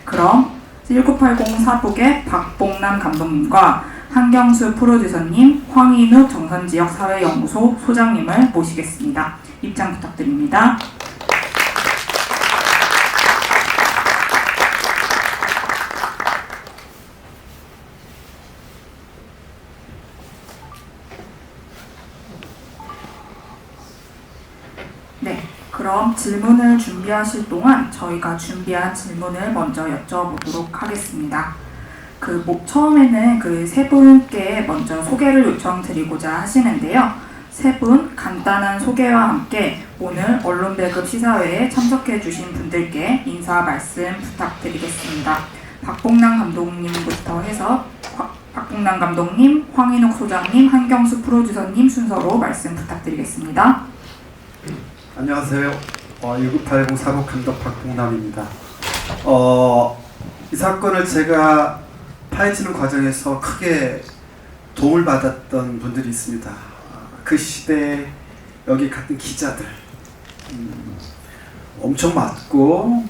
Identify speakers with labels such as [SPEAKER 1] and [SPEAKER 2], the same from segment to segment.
[SPEAKER 1] 그럼 1980 사북의 박봉남 감독님과 한경수 프로듀서님, 황인욱 정선지역 사회연구소 소장님을 모시겠습니다. 입장 부탁드립니다. 네, 그럼 질문을 준비하실 동안 저희가 준비한 질문을 먼저 여쭤보도록 하겠습니다. 처음에는 그 세 분께 먼저 소개를 요청드리고자 하시는데요. 세 분 간단한 소개와 함께 오늘 언론배급 시사회에 참석해 주신 분들께 인사 말씀 부탁드리겠습니다. 박봉남 감독님부터 해서 박봉남 감독님, 황인욱 소장님, 한경수 프로듀서님 순서로 말씀 부탁드리겠습니다.
[SPEAKER 2] 안녕하세요. 1980 사북 감독 박봉남입니다. 이 사건을 제가 파헤치는 과정에서 크게 도움을 받았던 분들이 있습니다. 그 시대에 여기 같은 기자들 엄청 많고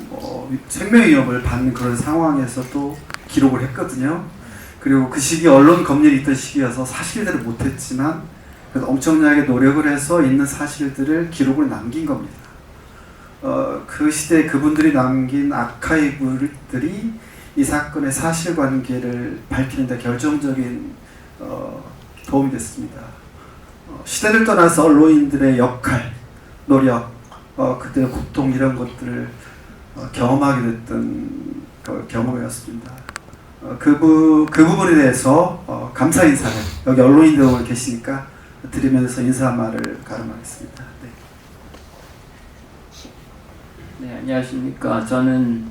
[SPEAKER 2] 생명의 위협을 받는 그런 상황에서도 기록을 했거든요. 그리고 그 시기 언론 검열이 있던 시기여서 사실대로 못했지만 그래서 엄청나게 노력을 해서 있는 사실들을 기록을 남긴 겁니다. 그 시대 그분들이 남긴 아카이브들이 이 사건의 사실관계를 밝히는 데 결정적인 도움이 됐습니다. 시대를 떠나서 언론인들의 역할, 노력, 그들의 고통 이런 것들을 경험하게 됐던 경험이었습니다. 그 부분에 대해서 감사 인사를 여기 언론인들 계시니까 드리면서 인사 말을 가름하겠습니다.
[SPEAKER 3] 네, 안녕하십니까. 저는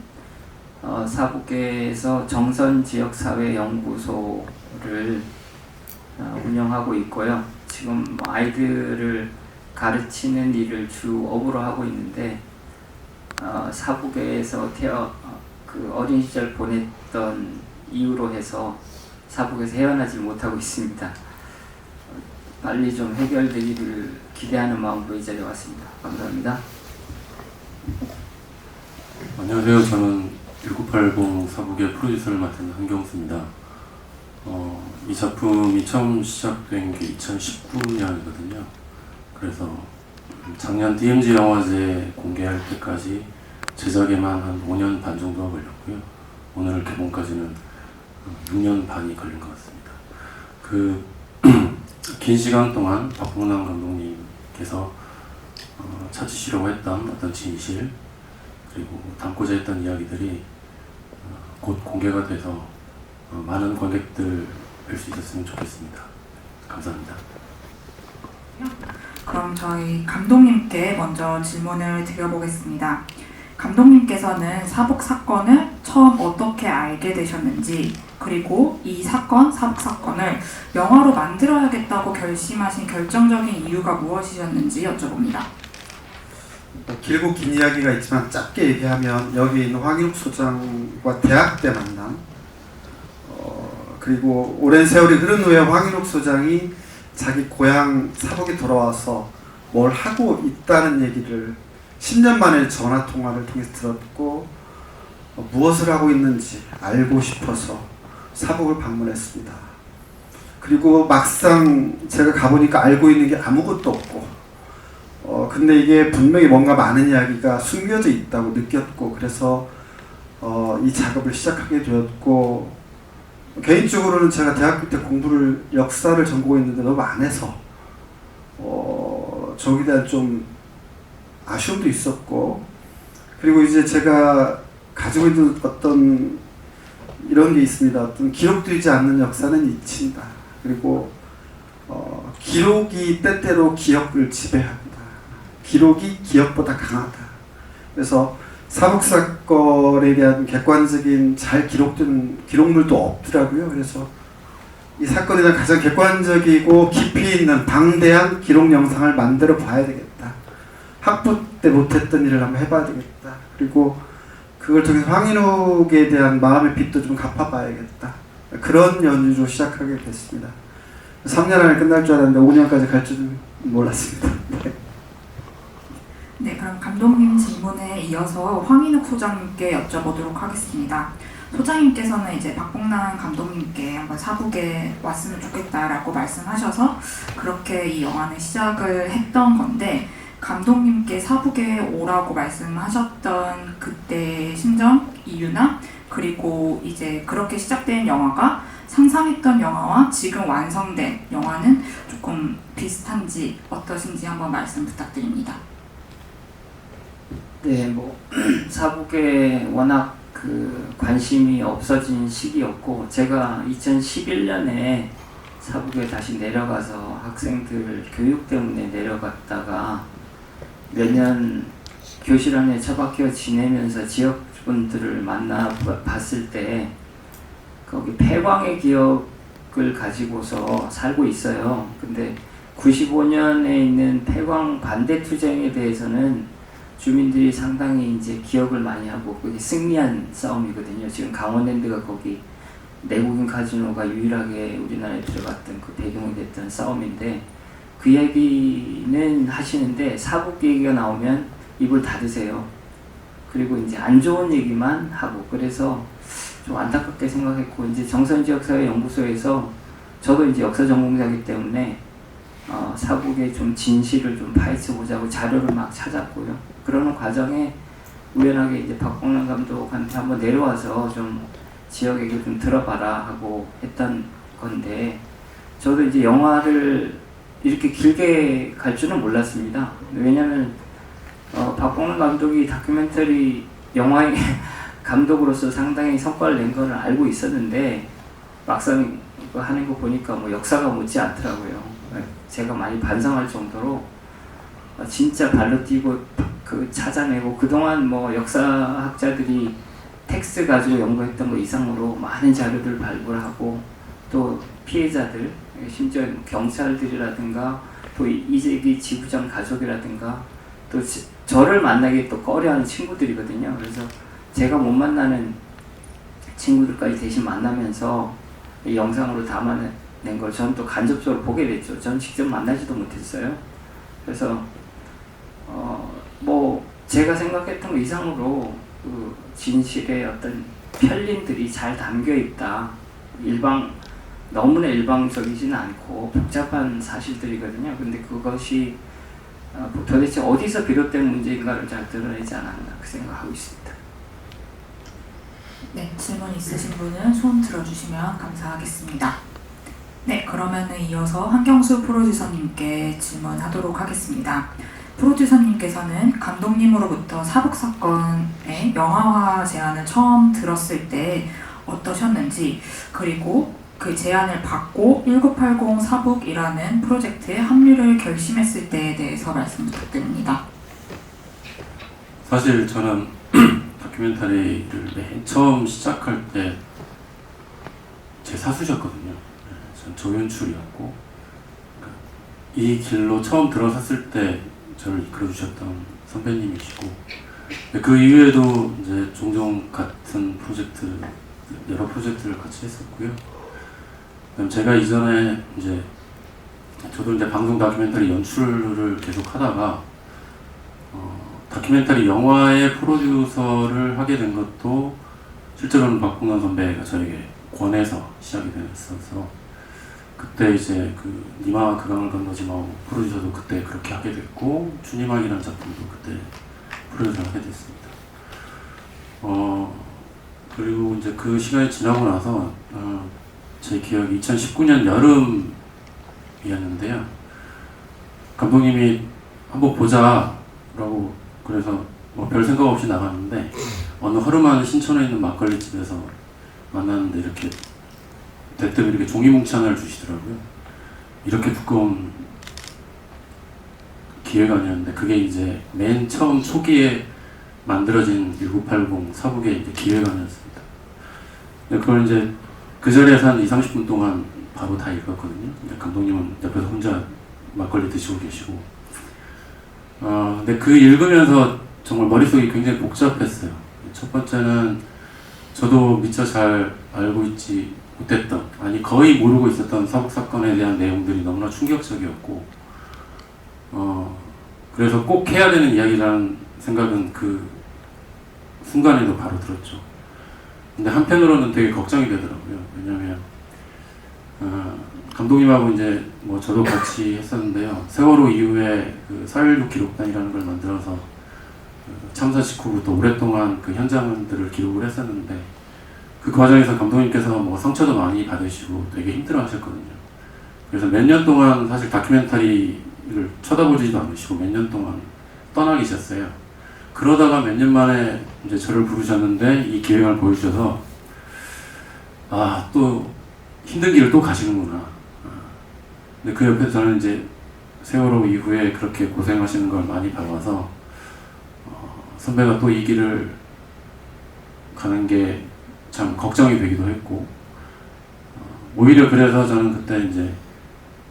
[SPEAKER 3] 사북에서 정선지역사회연구소를 운영하고 있고요. 지금 아이들을 가르치는 일을 주 업으로 하고 있는데 사북에서 어린 시절 보냈던 이유로 해서 사북에서 헤어나지 못하고 있습니다. 빨리 좀 해결되기를 기대하는 마음으로 이 자리에 왔습니다. 감사합니다.
[SPEAKER 4] 안녕하세요. 저는 1980 사북의 프로듀서를 맡은 한경수입니다. 이 작품이 처음 시작된 게 2019년이거든요. 그래서 작년 DMZ 영화제 공개할 때까지 제작에만 한 5년 반 정도가 걸렸고요. 오늘 개봉까지는 6년 반이 걸린 것 같습니다. 긴 시간 동안 박봉남 감독님께서 찾으시려고 했던 어떤 진실 그리고 담고자 했던 이야기들이 곧 공개가 돼서 많은 관객들 뵐 수 있었으면 좋겠습니다. 감사합니다.
[SPEAKER 1] 그럼 저희 감독님께 먼저 질문을 드려보겠습니다. 감독님께서는 사북 사건을 처음 어떻게 알게 되셨는지, 그리고 이 사북 사건을 영화로 만들어야겠다고 결심하신 결정적인 이유가 무엇이셨는지 여쭤봅니다.
[SPEAKER 2] 길고 긴 이야기가 있지만 짧게 얘기하면 여기 있는 황인욱 소장과 대학 때 만남, 그리고 오랜 세월이 흐른 후에 황인욱 소장이 자기 고향 사북에 돌아와서 뭘 하고 있다는 얘기를 10년 만에 전화 통화를 통해서 들었고 무엇을 하고 있는지 알고 싶어서 사북을 방문했습니다. 그리고 막상 제가 가보니까 알고 있는 게 아무것도 없고 근데 이게 분명히 뭔가 많은 이야기가 숨겨져 있다고 느꼈고 그래서 이 작업을 시작하게 되었고 개인적으로는 제가 대학교 때 역사를 전공했는데 너무 안 해서 저기에 대한 좀 아쉬움도 있었고 그리고 이제 제가 가지고 있는 어떤 이런 게 있습니다. 어떤 기록되지 않는 역사는 잊힌다. 그리고 기록이 때때로 기억을 지배합니다. 기록이 기억보다 강하다. 그래서 사북 사건에 대한 객관적인 잘 기록된 기록물도 없더라고요. 그래서 이 사건에 대한 가장 객관적이고 깊이 있는 방대한 기록 영상을 만들어 봐야 되겠다. 학부 때 못했던 일을 한번 해봐야 되겠다. 그리고 그걸 통해서 황인욱에 대한 마음의 빚도 좀 갚아봐야겠다. 그런 연주로 시작하게 됐습니다. 3년 안에 끝날 줄 알았는데 5년까지 갈 줄은 몰랐습니다. 네.
[SPEAKER 1] 네, 그럼 감독님 질문에 이어서 황인욱 소장님께 여쭤보도록 하겠습니다. 소장님께서는 이제 박봉란 감독님께 한번 사북에 왔으면 좋겠다라고 말씀하셔서 그렇게 이 영화는 시작을 했던 건데, 감독님께 사북에 오라고 말씀하셨던 그때의 심정, 이유나 그리고 이제 그렇게 시작된 영화가 상상했던 영화와 지금 완성된 영화는 조금 비슷한지 어떠신지 한번 말씀 부탁드립니다.
[SPEAKER 3] 네, 뭐 사북에 워낙 그 관심이 없어진 시기였고, 제가 2011년에 사북에 다시 내려가서 학생들 교육 때문에 내려갔다가 몇 년 교실 안에 처박혀 지내면서 지역분들을 만나 봤을 때 거기 폐광의 기억을 가지고서 살고 있어요. 근데 95년에 있는 폐광 반대 투쟁에 대해서는 주민들이 상당히 이제 기억을 많이 하고, 그게 승리한 싸움이거든요. 지금 강원랜드가 거기 내국인 카지노가 유일하게 우리나라에 들어갔던 그 배경이 됐던 싸움인데, 그 얘기는 하시는데 사북 얘기가 나오면 입을 닫으세요. 그리고 이제 안 좋은 얘기만 하고, 그래서 좀 안타깝게 생각했고, 이제 정선지역사회연구소에서 저도 이제 역사 전공자이기 때문에 사북의 좀 진실을 좀 파헤쳐 보자고 자료를 막 찾았고요. 그러는 과정에 우연하게 이제 박봉란 감독한테 한번 내려와서 좀 지역 얘기 좀 들어봐라 하고 했던 건데, 저도 이제 영화를 이렇게 길게 갈 줄은 몰랐습니다. 왜냐면 박봉란 감독이 다큐멘터리 영화의 감독으로서 상당히 성과를 낸 걸 알고 있었는데, 막상 이거 하는 거 보니까 뭐 역사가 묻지 않더라고요. 제가 많이 반성할 정도로 진짜 발로 뛰고 그 찾아내고, 그동안 뭐 역사학자들이 텍스트 가지고 연구했던 거 이상으로 많은 자료들 발굴하고, 또 피해자들, 심지어 경찰들이라든가 또 이재기 지부장 가족이라든가 또 저를 만나기 또 꺼려하는 친구들이거든요. 그래서 제가 못 만나는 친구들까지 대신 만나면서 이 영상으로 담아낸 걸 저는 또 간접적으로 보게 됐죠. 저는 직접 만나지도 못했어요. 그래서 뭐 제가 생각했던 것 이상으로 그 진실의 어떤 편린들이 잘 담겨 있다. 너무나 일방적이지는 않고 복잡한 사실들이거든요. 근데 그것이 도대체 어디서 비롯된 문제인가를 잘 드러내지 않았나 그 생각하고 있습니다.
[SPEAKER 1] 네, 질문 있으신 분은 손 들어주시면 감사하겠습니다. 네, 그러면은 이어서 한경수 프로듀서님께 질문하도록 하겠습니다. 프로듀서님께서는 감독님으로부터 사북 사건의 영화화 제안을 처음 들었을 때 어떠셨는지, 그리고 그 제안을 받고 1980 사북이라는 프로젝트에 합류를 결심했을 때에 대해서 말씀 부탁드립니다.
[SPEAKER 4] 사실 저는 다큐멘터리를 맨 처음 시작할 때 제 사수셨거든요. 전 조연출이었고, 이 길로 처음 들어섰을 때 저를 이끌어주셨던 선배님이시고, 그 이후에도 이제 종종 같은 프로젝트, 여러 프로젝트를 같이 했었고요. 제가 이전에 이제 저도 이제 방송 다큐멘터리 연출을 계속 하다가 다큐멘터리 영화의 프로듀서를 하게 된 것도 실제로는 박봉란 선배가 저에게 권해서 시작이 되었어서, 그때 이제 그 니마 그강을 건너지 마오 프로듀서도 그때 그렇게 하게 됐고, 주님왕이라는 작품도 그때 프로듀서를 하게 됐습니다. 그리고 이제 그 시간이 지나고 나서 제 기억이 2019년 여름이었는데요. 감독님이 한번 보자라고 그래서 뭐 별 생각 없이 나갔는데, 어느 허름한 신촌에 있는 막걸리 집에서 만났는데 이렇게 대뜸 이렇게 종이 뭉치 하나를 주시더라고요. 이렇게 두꺼운 기획안이었는데, 그게 이제 맨 처음 초기에 만들어진 1980 사북의 이제 기획안이었습니다. 그걸 이제 그 자리에서 한 20-30분 동안 바로 다 읽었거든요. 감독님은 옆에서 혼자 막걸리 드시고 계시고. 근데 그 읽으면서 정말 머릿속이 굉장히 복잡했어요. 첫 번째는 저도 미처 잘 알고 있지 못했던, 아니 거의 모르고 있었던 사북 사건에 대한 내용들이 너무나 충격적이었고, 그래서 꼭 해야 되는 이야기라는 생각은 그 순간에도 바로 들었죠. 근데 한편으로는 되게 걱정이 되더라고요. 왜냐하면 감독님하고 이제 뭐 저도 같이 했었는데요. 세월호 이후에 그 4.16 기록단이라는 걸 만들어서 그 참사 직후부터 오랫동안 그 현장들을 기록을 했었는데 그 과정에서 감독님께서 뭐 상처도 많이 받으시고 되게 힘들어하셨거든요. 그래서 몇 년 동안 사실 다큐멘터리를 쳐다보지도 않으시고 몇 년 동안 떠나 계셨어요. 그러다가 몇 년 만에 이제 저를 부르셨는데 이 기획안을 보여주셔서 아, 또 힘든 길을 또 가시는구나. 근데 그 옆에서 저는 이제 세월호 이후에 그렇게 고생하시는 걸 많이 봐와서 선배가 또 이 길을 가는 게 참 걱정이 되기도 했고 오히려 그래서 저는 그때 이제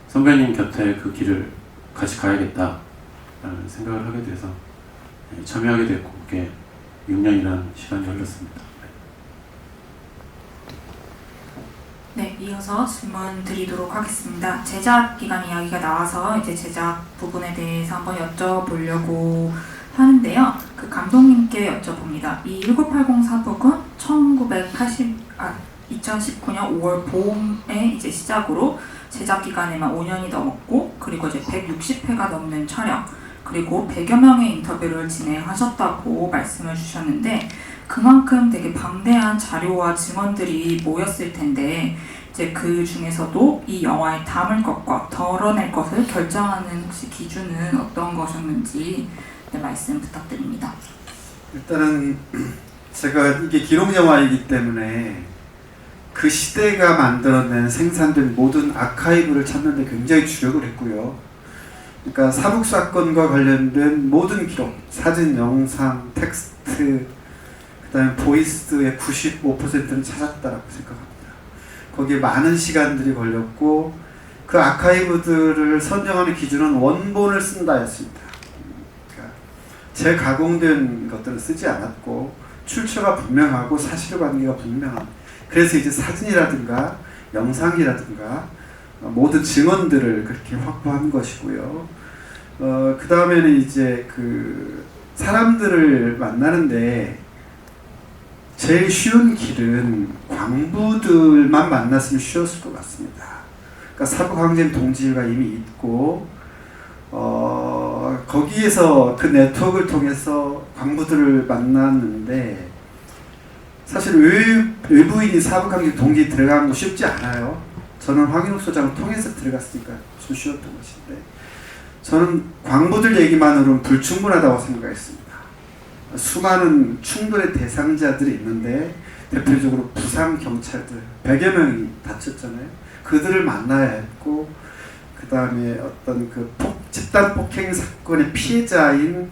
[SPEAKER 4] 선배님 곁에 그 길을 같이 가야겠다라는 생각을 하게 돼서 참여하게 됐고 그게 6년이라는 시간이 걸렸습니다.
[SPEAKER 1] 네, 이어서 질문 드리도록 하겠습니다. 제작 기간 이야기가 나와서 이제 제작 부분에 대해서 한번 여쭤보려고 하는데요. 그 감독님께 여쭤봅니다. 이 1980 사북은 2019년 5월 봄에 이제 시작으로 제작 기간에만 5년이 넘었고, 그리고 이제 160회가 넘는 촬영, 그리고 100여 명의 인터뷰를 진행하셨다고 말씀을 주셨는데, 그만큼 되게 방대한 자료와 증언들이 모였을 텐데, 이제 그 중에서도 이 영화에 담을 것과 덜어낼 것을 결정하는 혹시 기준은 어떤 것이었는지 말씀 부탁드립니다.
[SPEAKER 2] 일단은 제가 이게 기록 영화이기 때문에 그 시대가 만들어낸 생산된 모든 아카이브를 찾는 데 굉장히 주력을 했고요. 그러니까 사북 사건과 관련된 모든 기록, 사진, 영상, 텍스트, 그다음에 보이스의 95%는 찾았다라고 생각합니다. 거기에 많은 시간들이 걸렸고 그 아카이브들을 선정하는 기준은 원본을 쓴다였습니다. 재가공된 것들은 쓰지 않았고 출처가 분명하고 사실관계가 분명한, 그래서 이제 사진이라든가 영상이라든가 모든 증언들을 그렇게 확보한 것이고요. 그 다음에는 이제 그 사람들을 만나는데 제일 쉬운 길은 광부들만 만났으면 쉬웠을 것 같습니다. 그러니까 사북항쟁 동지가 이미 있고 거기에서 그 네트워크를 통해서 광부들을 만났는데 사실 외부인이 사북항쟁 동지에 들어가는 거 쉽지 않아요. 저는 황인욱 소장을 통해서 들어갔으니까 좀 쉬웠던 것인데 저는 광부들 얘기만으로는 불충분하다고 생각했습니다. 수많은 충돌의 대상자들이 있는데 대표적으로 부상 경찰들 100여 명이 다쳤잖아요. 그들을 만나야 했고 그 다음에 어떤 그 집단 폭행 사건의 피해자인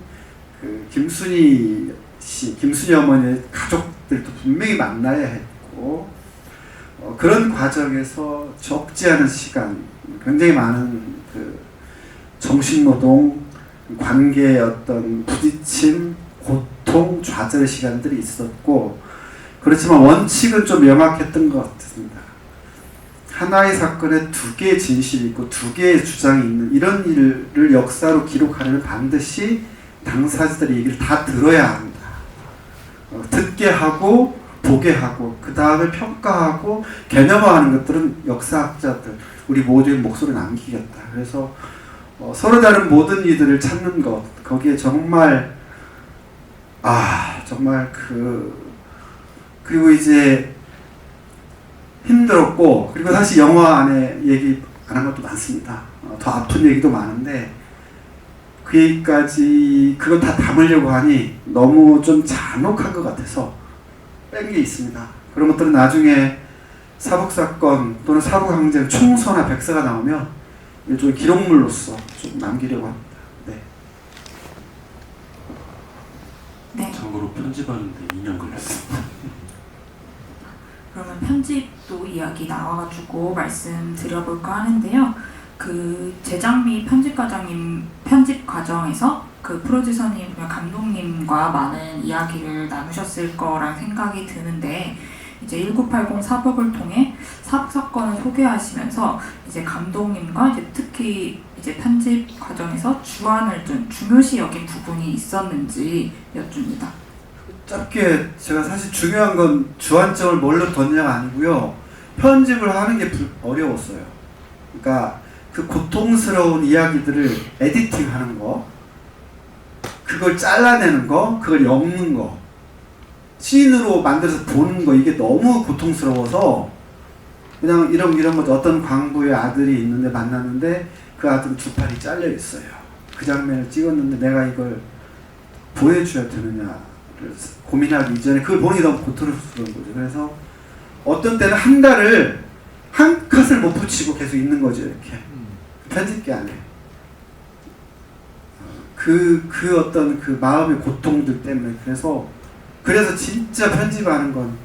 [SPEAKER 2] 그 김순희 씨, 김순희 어머니의 가족들도 분명히 만나야 했고 그런 과정에서 적지 않은 시간, 굉장히 많은 그 정신노동, 관계의 어떤 부딪힘, 고통, 좌절의 시간들이 있었고 그렇지만 원칙은 좀 명확했던 것 같습니다. 하나의 사건에 두 개의 진실이 있고 두 개의 주장이 있는 이런 일을 역사로 기록하려면 반드시 당사자들의 얘기를 다 들어야 합니다. 듣게 하고 보게 하고 그 다음에 평가하고 개념화하는 것들은 역사학자들 우리 모두의 목소리를 남기겠다. 그래서 서로 다른 모든 이들을 찾는 것, 거기에 정말 그리고 이제 힘들었고, 그리고 사실 영화 안에 얘기 안 한 것도 많습니다. 더 아픈 얘기도 많은데 그 얘기까지 그걸 다 담으려고 하니 너무 좀 잔혹한 것 같아서 뺀 게 있습니다. 그런 것들은 나중에 사북사건 또는 사북항쟁 총서나 백서가 나오면 일종의 기록물로서 좀 남기려고 합니다. 네.
[SPEAKER 1] 네.
[SPEAKER 4] 참고로 편집하는데 2년 걸렸습니다.
[SPEAKER 1] 그러면 편집도 이야기 나와가지고 말씀드려볼까 하는데요. 그 제작 및 편집 과정에서 그 프로듀서님, 감독님과 많은 이야기를 나누셨을 거란 생각이 드는데 이제 1980 사북을 통해 사북 사건을 소개하시면서 이제 감독님과 이제 특히 이제 편집 과정에서 주안을 좀 중요시 여긴 부분이 있었는지 여쭙니다.
[SPEAKER 2] 짧게 제가 사실 중요한 건 주안점을 뭘로 뒀냐가 아니고요. 편집을 하는 게 어려웠어요. 그러니까 그 고통스러운 이야기들을 에디팅하는 거, 그걸 잘라내는 거, 그걸 엮는 거, 씬으로 만들어서 보는 거, 이게 너무 고통스러워서 그냥 이런 거 어떤 광부의 아들이 있는데 만났는데 그 아들은 두 팔이 잘려 있어요. 그 장면을 찍었는데 내가 이걸 보여줘야 되느냐를 고민하기 이전에 그걸 보는 게 너무 고통스러운 거죠. 그래서 어떤 때는 한 달을 한 컷을 못 붙이고 계속 있는 거죠. 이렇게 편집기 안에 그 어떤 그 마음의 고통들 때문에 그래서 진짜 편집하는 건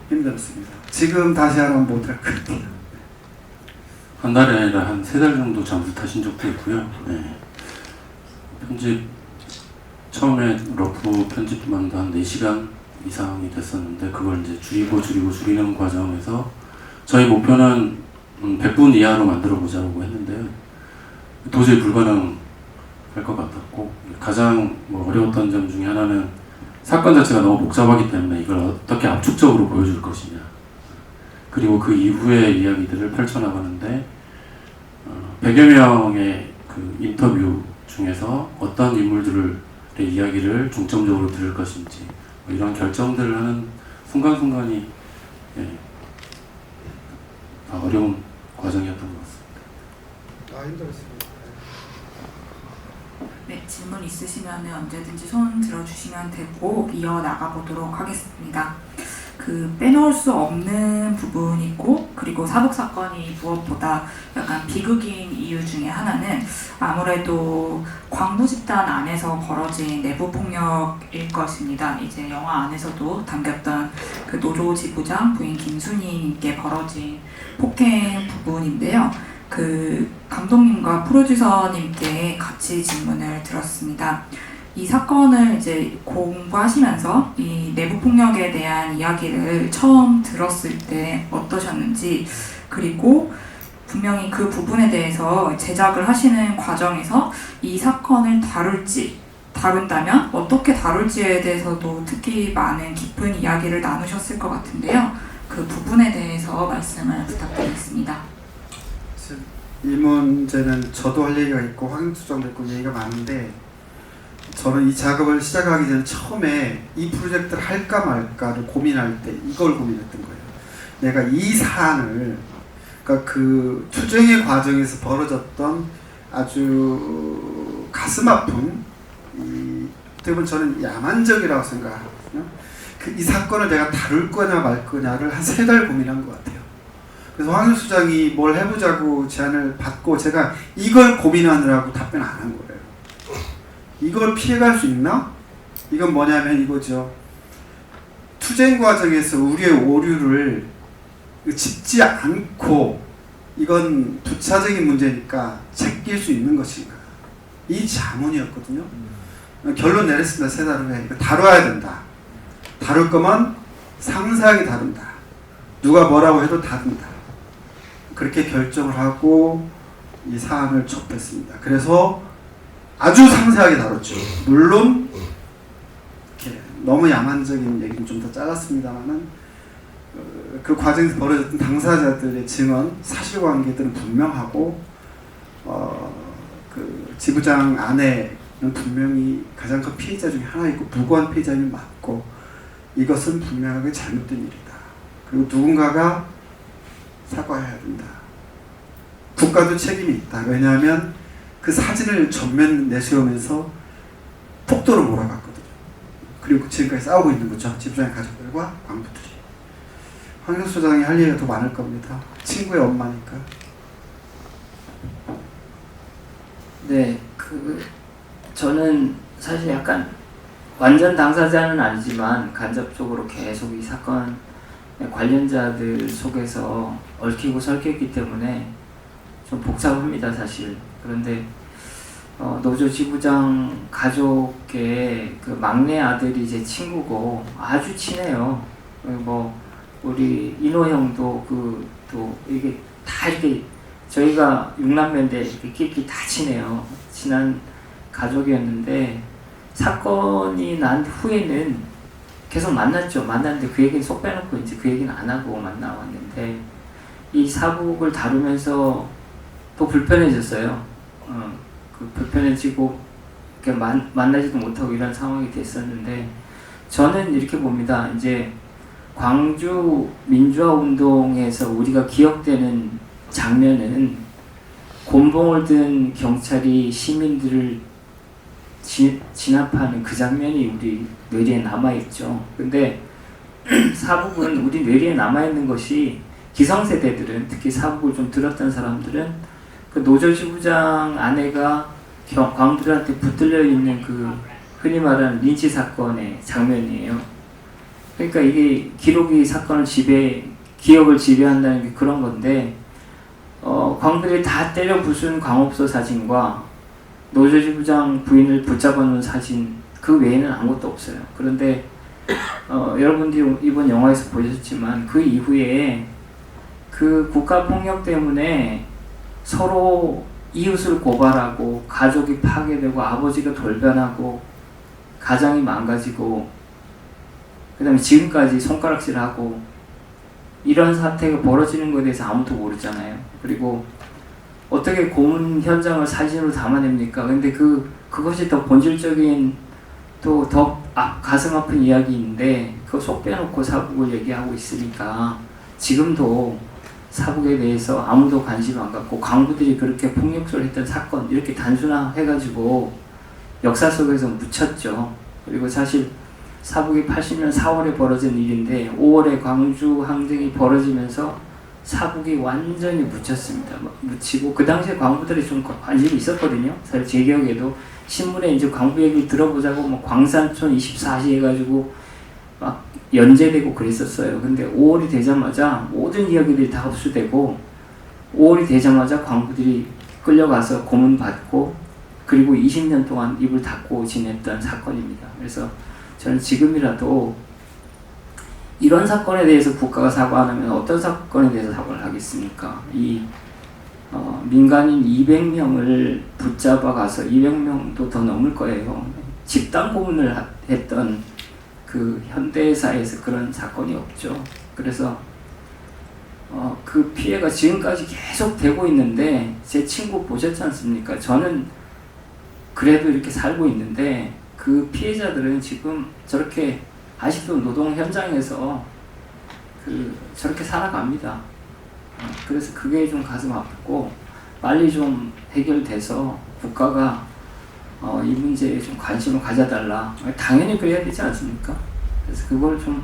[SPEAKER 2] 힘들었습니다. 지금 다시 하면 못할 것 같아요.
[SPEAKER 4] 한 달이 아니라 한 3달 정도 잠수 타신 적도 있고요. 네. 편집 처음에 러프 편집만 해도 한 4시간 이상이 됐었는데 그걸 이제 줄이는 과정에서 저희 목표는 100분 이하로 만들어 보자고 했는데요. 도저히 불가능할 것 같았고 가장 어려웠던 점 중에 하나는 사건 자체가 너무 복잡하기 때문에 이걸 어떻게 압축적으로 보여줄 것이냐, 그리고 그 이후의 이야기들을 펼쳐나가는데 100여 명의 그 인터뷰 중에서 어떤 인물들의 이야기를 중점적으로 들을 것인지 이런 결정들을 하는 순간순간이 어려운 과정이었던 것 같습니다.
[SPEAKER 2] 힘들었습니다.
[SPEAKER 1] 네, 질문 있으시면 언제든지 손 들어주시면 되고 이어나가 보도록 하겠습니다. 그 빼놓을 수 없는 부분이 있고 그리고 사북 사건이 무엇보다 약간 비극인 이유 중에 하나는 아무래도 광부 집단 안에서 벌어진 내부 폭력일 것입니다. 이제 영화 안에서도 담겼던 그 노조 지부장 부인 김순희님께 벌어진 폭행 부분인데요. 그 감독님과 프로듀서님께 같이 질문을 드렸습니다. 이 사건을 이제 공부하시면서 이 내부 폭력에 대한 이야기를 처음 들었을 때 어떠셨는지, 그리고 분명히 그 부분에 대해서 제작을 하시는 과정에서 이 사건을 다룬다면 어떻게 다룰지에 대해서도 특히 많은 깊은 이야기를 나누셨을 것 같은데요. 그 부분에 대해서 말씀을 부탁드리겠습니다.
[SPEAKER 2] 이 문제는 저도 할 얘기가 있고 황수정도 있고 얘기가 많은데, 저는 이 작업을 시작하기 전에 처음에 이 프로젝트를 할까 말까를 고민할 때 이걸 고민했던 거예요. 내가 이 사안을, 그러니까 그 투쟁의 과정에서 벌어졌던 아주 가슴 아픈, 어떻게 보면 저는 야만적이라고 생각하거든요. 이 사건을 내가 다룰 거냐 말 거냐를 한 3달 고민한 것 같아요. 그래서 황 수장이 뭘 해보자고 제안을 받고 제가 이걸 고민하느라고 답변 안 한 거예요. 이걸 피해갈 수 있나? 이건 뭐냐면 이거죠. 투쟁 과정에서 우리의 오류를 짚지 않고 이건 부차적인 문제니까 제낄 수 있는 것인가? 이 자문이었거든요. 결론 내렸습니다. 3달 후에. 이거 다뤄야 된다. 다룰 거면 상세하게 다룬다. 누가 뭐라고 해도 다룬다. 그렇게 결정을 하고 이 사안을 접했습니다. 그래서 아주 상세하게 다뤘죠. 물론 이렇게 너무 야만적인 얘기는 좀 더 잘랐습니다만은 그 과정에서 벌어졌던 당사자들의 증언, 사실관계들은 분명하고 그 지부장 아내는 분명히 가장 큰 피해자 중에 하나이고 무고한 피해자는 맞고 이것은 분명하게 잘못된 일이다. 그리고 누군가가 사과해야 된다. 국가도 책임이 있다. 왜냐하면 그 사진을 전면 내세우면서 폭도로 몰아갔거든요. 그리고 지금까지 싸우고 있는 거죠. 지부장의 가족들과 광부들이. 황교수 소장이 할 얘기가 더 많을 겁니다. 친구의 엄마니까.
[SPEAKER 3] 네, 저는 사실 약간 완전 당사자는 아니지만 간접적으로 계속 이 사건 관련자들 속에서 얽히고 설켰기 때문에 좀 복잡합니다, 사실. 그런데 노조 지부장 가족의 그 막내 아들이 제 친구고 아주 친해요. 뭐 우리 인호 형도 또 이게 다 이렇게 저희가 6남매인데 이렇게 끼리 다 친해요. 친한 가족이었는데 사건이 난 후에는 계속 만났죠. 만났는데 그 얘기는 속 빼놓고 이제 그 얘기는 안 하고 만나왔는데 이 사북을 다루면서 또 불편해졌어요. 그 불편해지고 만나지도 못하고 이런 상황이 됐었는데 저는 이렇게 봅니다. 이제 광주 민주화 운동에서 우리가 기억되는 장면은 곤봉을 든 경찰이 시민들을 진압하는 그 장면이 우리 뇌리에 남아있죠. 근데 사북은 우리 뇌리에 남아있는 것이 기성세대들은, 특히 사북을 좀 들었던 사람들은 그 노조지부장 아내가 광부들한테 붙들려 있는 그 흔히 말하는 린치 사건의 장면이에요. 그러니까 이게 기록이 사건을 기억을 지배한다는 게 그런 건데, 광부들이 다 때려 부순 광업소 사진과 노조지부장 부인을 붙잡아놓은 사진, 그 외에는 아무것도 없어요. 그런데 여러분들이 이번 영화에서 보셨지만 그 이후에 그 국가폭력 때문에 서로 이웃을 고발하고 가족이 파괴되고 아버지가 돌변하고 가정이 망가지고 그 다음에 지금까지 손가락질하고 이런 사태가 벌어지는 것에 대해서 아무도 모르잖아요. 그리고 어떻게 고문 현장을 사진으로 담아냅니까? 근데 그것이 더 본질적인 또 더 가슴 아픈 이야기인데 그거 속 빼놓고 사북을 얘기하고 있으니까 지금도 사북에 대해서 아무도 관심 안 갖고 광부들이 그렇게 폭력을 했던 사건 이렇게 단순화해가지고 역사 속에서 묻혔죠. 그리고 사실 사북이 80년 4월에 벌어진 일인데 5월에 광주 항쟁이 벌어지면서 사북이 완전히 묻혔습니다. 묻히고 그 당시에 광부들이 좀 관심이 있었거든요. 사실 제 기억에도 신문에 이제 광부 얘기를 들어보자고 뭐 광산촌 24시 해가지고 막 연재되고 그랬었어요. 근데 5월이 되자마자 모든 이야기들이 다 흡수되고 5월이 되자마자 광부들이 끌려가서 고문받고 그리고 20년 동안 입을 닫고 지냈던 사건입니다. 그래서 저는 지금이라도 이런 사건에 대해서 국가가 사과 안 하면 어떤 사건에 대해서 사과를 하겠습니까? 민간인 200명을 붙잡아 가서 200명도 더 넘을 거예요. 집단 고문을 했던 그 현대사에서 그런 사건이 없죠. 그래서 그 피해가 지금까지 계속 되고 있는데 제 친구 보셨지 않습니까? 저는 그래도 이렇게 살고 있는데 그 피해자들은 지금 저렇게 아직도 노동 현장에서 저렇게 살아갑니다. 그래서 그게 좀 가슴 아프고 빨리 좀 해결돼서 국가가 이 문제에 좀 관심을 가져달라. 당연히 그래야 되지 않습니까? 그래서 그걸 좀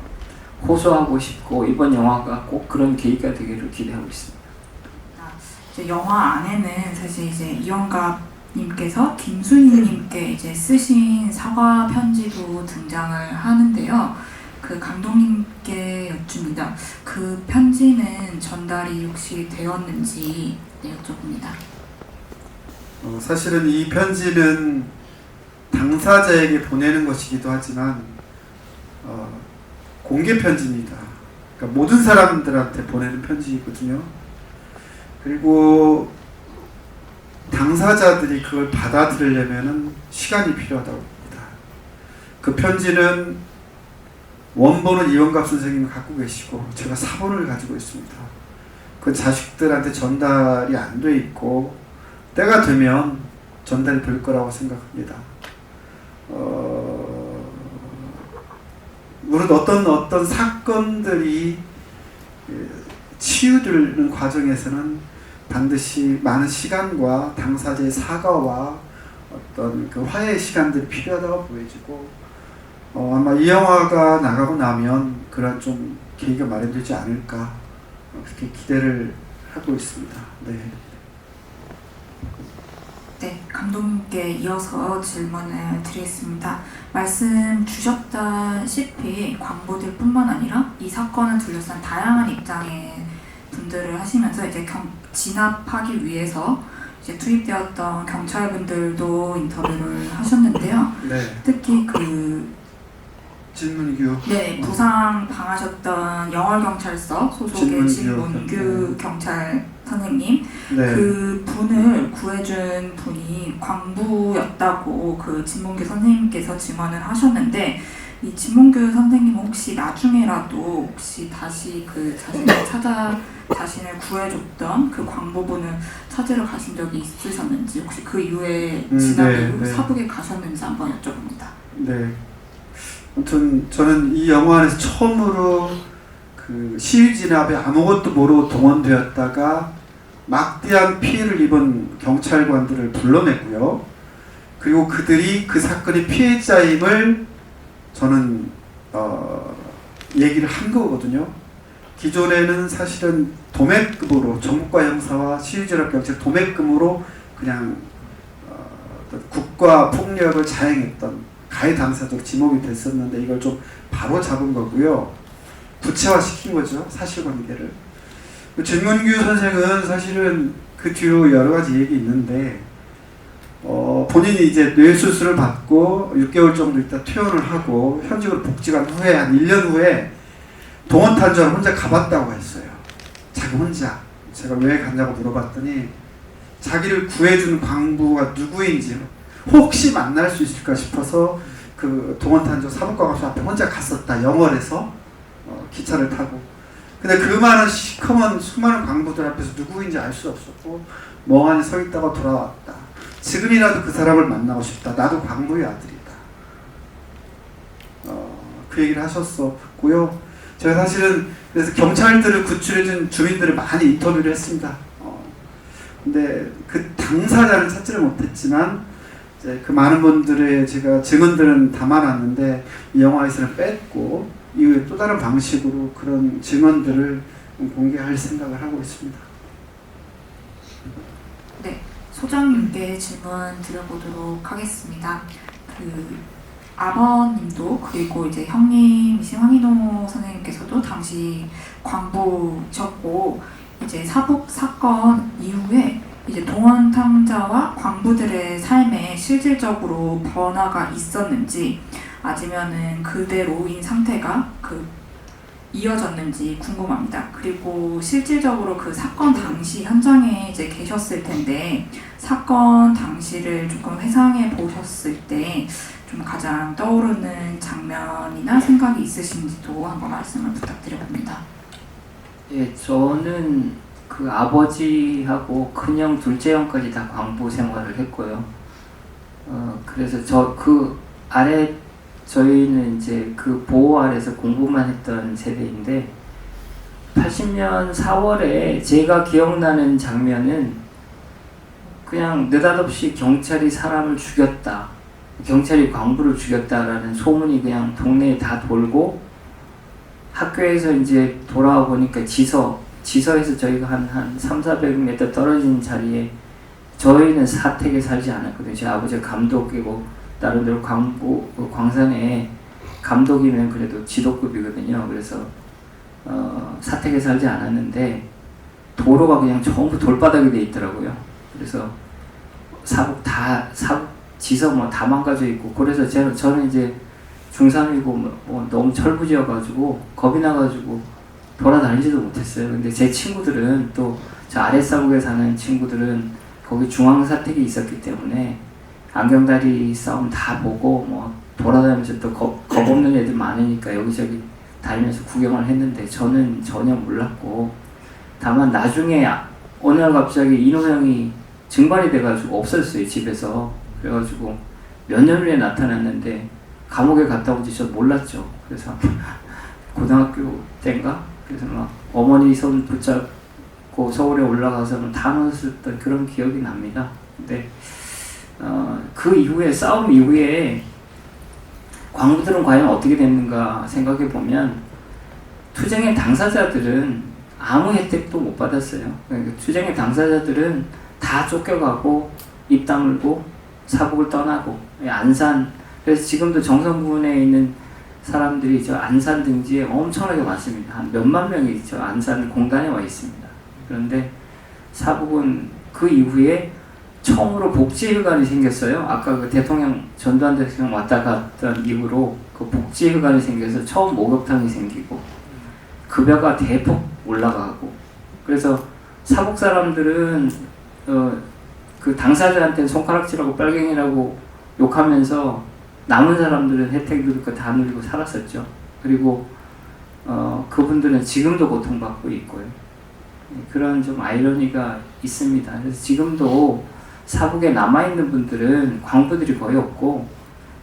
[SPEAKER 3] 호소하고 싶고 이번 영화가 꼭 그런 계기가 되기를 기대하고 있습니다.
[SPEAKER 1] 이제 영화 안에는 사실 이제 이원갑 님께서 김순희님께 이제 쓰신 사과 편지도 등장을 하는데요. 그 감독님께 여쭙니다. 그 편지는 전달이 혹시 되었는지 여쭤봅니다.
[SPEAKER 2] 사실은 이 편지는 당사자에게 보내는 것이기도 하지만 공개 편지입니다. 그러니까 모든 사람들한테 보내는 편지이거든요. 그리고 당사자들이 그걸 받아들이려면 시간이 필요하다고 봅니다. 그 편지는 원본은 이원갑 선생님이 갖고 계시고 제가 사본을 가지고 있습니다. 그 자식들한테 전달이 안 돼 있고 때가 되면 전달이 될 거라고 생각합니다. 물론 어떤 사건들이 치유되는 과정에서는 반드시 많은 시간과 당사자의 사과와 어떤 그 화해의 시간들이 필요하다고 보여지고 아마 이 영화가 나가고 나면 그런 좀 계기가 마련되지 않을까 그렇게 기대를 하고 있습니다.
[SPEAKER 1] 네, 감독님께 이어서 질문을 드리겠습니다. 말씀 주셨다시피 광부들 뿐만 아니라 이 사건을 둘러싼 다양한 입장의 분들을 하시면서 이제 진압하기 위해서 이제 투입되었던 경찰분들도 인터뷰를 하셨는데요.
[SPEAKER 2] 네.
[SPEAKER 1] 특히 그
[SPEAKER 2] 진문규.
[SPEAKER 1] 네, 부상 당하셨던 영월경찰서 소속의 진문규 경찰 선생님,
[SPEAKER 2] 네.
[SPEAKER 1] 그 분을 구해준 분이 광부였다고 그 진문규 선생님께서 증언을 하셨는데, 이 진문규 선생님은 혹시 나중에라도 혹시 다시 그 자신을 구해줬던 그 광부분을 찾으러 가신 적이 있으셨는지, 혹시 그 이후에 지난 이후
[SPEAKER 2] 네.
[SPEAKER 1] 사북에 가셨는지 한번 여쭤봅니다.
[SPEAKER 2] 네. 아무튼 저는 이 영화 안에서 처음으로 그 시위 진압에 아무것도 모르고 동원되었다가 막대한 피해를 입은 경찰관들을 불러냈고요. 그리고 그들이 그 사건의 피해자임을 저는 얘기를 한 거거든요. 기존에는 사실은 도매급으로 정부과 형사와 시위진압 경찰 도매금으로 그냥 국가 폭력을 자행했던 가해 당사자로 지목이 됐었는데 이걸 좀 바로 잡은 거고요. 구체화시킨 거죠. 사실관계를. 진문규 선생은 사실은 그 뒤로 여러 가지 얘기 있는데 본인이 이제 뇌수술을 받고 6개월 정도 있다 퇴원을 하고 현직으로 복직한 후에 한 1년 후에 동원탄주를 혼자 가봤다고 했어요. 자기 혼자. 제가 왜 갔냐고 물어봤더니 자기를 구해준 광부가 누구인지 혹시 만날 수 있을까 싶어서 그 동원탄주 사법과학소 앞에 혼자 갔었다. 영월에서 기차를 타고. 근데 그 많은 시커먼 수많은 광부들 앞에서 누구인지 알 수 없었고 멍하니 서 있다가 돌아왔다. 지금이라도 그 사람을 만나고 싶다. 나도 광부의 아들이다. 그 얘기를 하셨었고요. 제가 사실은 그래서 경찰들을 구출해준 주민들을 많이 인터뷰를 했습니다. 근데 그 당사자를 찾지를 못했지만 이제 그 많은 분들의 제가 증언들은 담아놨는데 이 영화에서는 뺐고 이후에 또 다른 방식으로 그런 증언들을 공개할 생각을 하고 있습니다.
[SPEAKER 1] 네, 소장님께 질문 드려보도록 하겠습니다. 그 아버님도 그리고 이제 형님이신 황인호 선생님께서도 당시 광부셨고 이제 사북 사건 이후에 이제 동원탕자와 광부들의 삶에 실질적으로 변화가 있었는지 아니면은 그대로인 상태가 이어졌는지 궁금합니다. 그리고 실질적으로 그 사건 당시 현장에 이제 계셨을 텐데 사건 당시를 조금 회상해 보셨을 때 좀 가장 떠오르는 장면이나 생각이 있으신지도 한번 말씀을 부탁드려봅니다.
[SPEAKER 3] 예, 저는 그 아버지하고 큰형, 둘째 형까지 다 광부 생활을 했고요. 그래서 그 아래 저희는 이제 그 보호 아래서 공부만 했던 세대인데 80년 4월에 제가 기억나는 장면은 그냥 느닷없이 경찰이 사람을 죽였다. 경찰이 광부를 죽였다라는 소문이 그냥 동네에 다 돌고 학교에서 이제 돌아와 보니까 지서에서 저희가 한 300-400m 떨어진 자리에 저희는 사택에 살지 않았거든요. 제 아버지가 감독이고 나름대로 광산에 감독이면 그래도 지도급이거든요. 그래서 사택에 살지 않았는데 도로가 그냥 전부 돌바닥이 돼 있더라고요. 그래서 사북 지서 뭐 다 망가져 있고 그래서 저는 이제 중3이고 뭐 너무 철부지여가지고 겁이 나가지고 돌아다니지도 못했어요. 근데 제 친구들은 또 저 아랫사북에 사는 친구들은 거기 중앙사택이 있었기 때문에 안경다리 싸움 다 보고 뭐 돌아다니면서 또 겁 없는 애들 많으니까 여기저기 다니면서 구경을 했는데 저는 전혀 몰랐고 다만 나중에 어느 날 갑자기 인호 형이 증발이 돼가지고 없어졌어요. 집에서. 그래가지고 몇 년 후에 나타났는데 감옥에 갔다 온지 저 몰랐죠. 그래서 고등학교 때인가? 그래서 막 어머니 손 붙잡고 서울에 올라가서는 다 넣었던 그런 기억이 납니다. 근데 그 이후에 싸움 이후에 광부들은 과연 어떻게 됐는가 생각해 보면 투쟁의 당사자들은 아무 혜택도 못 받았어요. 그러니까 투쟁의 당사자들은 다 쫓겨가고 입 다물고 사북을 떠나고 안산 그래서 지금도 정선군에 있는 사람들이 저 안산 등지에 엄청나게 많습니다. 한 몇만 명이 저 안산 공단에 와 있습니다. 그런데 사북은 그 이후에 처음으로 복지회관이 생겼어요. 아까 그 대통령 전두환 대통령 왔다 갔던 이후로 그 복지회관이 생겨서 처음 목욕탕이 생기고 급여가 대폭 올라가고 그래서 사복 사람들은 그 당사자한테 손가락질하고 빨갱이라고 욕하면서 남은 사람들은 혜택들을 다 누리고 살았었죠. 그리고 그분들은 지금도 고통받고 있고요. 그런 좀 아이러니가 있습니다. 그래서 지금도 사북에 남아있는 분들은 광부들이 거의 없고